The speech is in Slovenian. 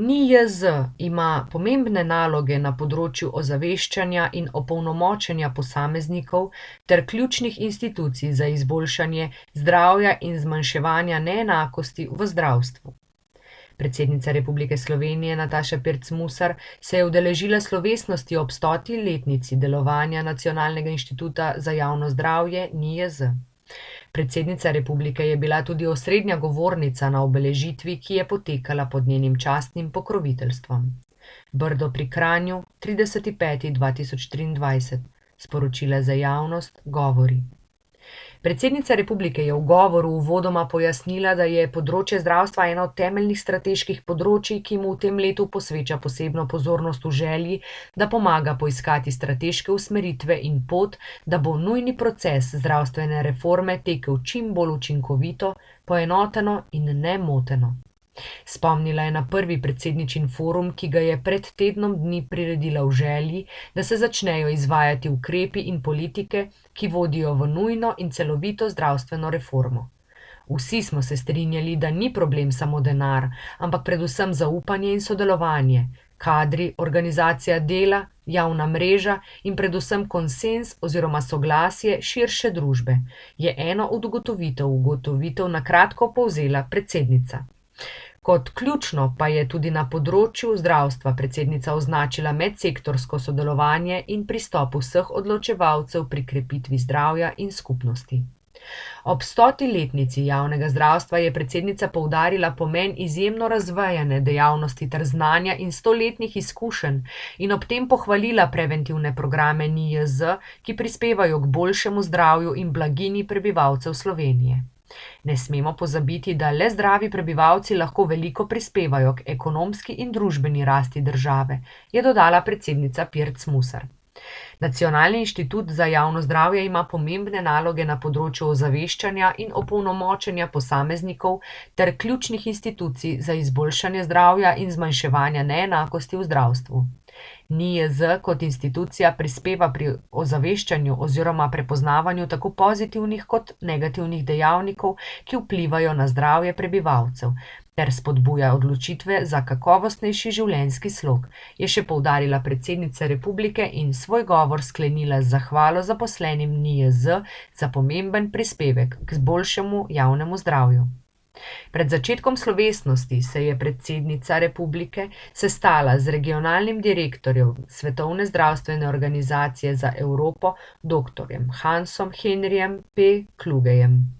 NIJZ ima pomembne naloge na področju ozaveščanja in opolnomočenja posameznikov ter ključnih institucij za izboljšanje zdravja in zmanjševanja neenakosti v zdravstvu. Predsednica Republike Slovenije Nataša Pirc Musar se je udeležila slovesnosti ob 100. letnici delovanja Nacionalnega inštituta za javno zdravje NIJZ. Predsednica republike je bila tudi osrednja govornica na obeležitvi, ki je potekala pod njenim častnim pokroviteljstvom. Brdo pri Kranju, 30. 5. 2023, sporočila za javnost, govori. Predsednica republike je v govoru uvodoma pojasnila, da je področje zdravstva eno od temeljnih strateških področij, ki mu v tem letu posveča posebno pozornost v želji, da pomaga poiskati strateške usmeritve in pot, da bo nujni proces zdravstvene reforme tekel čim bolj učinkovito, poenoteno in nemoteno. Spomnila je na prvi predsedničin forum, ki ga je pred tednom dni priredila v želji, da se začnejo izvajati ukrepi in politike, ki vodijo v nujno in celovito zdravstveno reformo. Vsi smo se strinjali, da ni problem samo denar, ampak predvsem zaupanje in sodelovanje, kadri, organizacija dela, javna mreža in predvsem konsenz oziroma soglasje širše družbe, je eno od ugotovitev na kratko povzela predsednica. Kot ključno pa je tudi na področju zdravstva predsednica označila medsektorsko sodelovanje in pristop vseh odločevalcev pri krepitvi zdravja in skupnosti. Ob 100. letnici javnega zdravstva je predsednica poudarila pomen izjemno razvejane dejavnosti ter znanja in 100-letnih izkušenj in ob tem pohvalila preventivne programe NIJZ, ki prispevajo k boljšemu zdravju in blaginji prebivalcev Slovenije. Ne smemo pozabiti, da le zdravi prebivalci lahko veliko prispevajo k ekonomski in družbeni rasti države, je dodala predsednica Pirc Musar. Nacionalni inštitut za javno zdravje ima pomembne naloge na področju ozaveščanja in opolnomočenja posameznikov ter ključnih institucij za izboljšanje zdravja in zmanjševanja neenakosti v zdravstvu. NIJZ kot institucija prispeva pri ozaveščanju oziroma prepoznavanju tako pozitivnih kot negativnih dejavnikov, ki vplivajo na zdravje prebivalcev, ter spodbuja odločitve za kakovostnejši življenjski slog, je še poudarila predsednica republike in svoj govor sklenila z zahvalo zaposlenim NIJZ za pomemben prispevek k boljšemu javnemu zdravju. Pred začetkom slovesnosti se je predsednica republike sestala z regionalnim direktorjem Svetovne zdravstvene organizacije za Evropo dr. Hansom Henrijem P. Klugejem.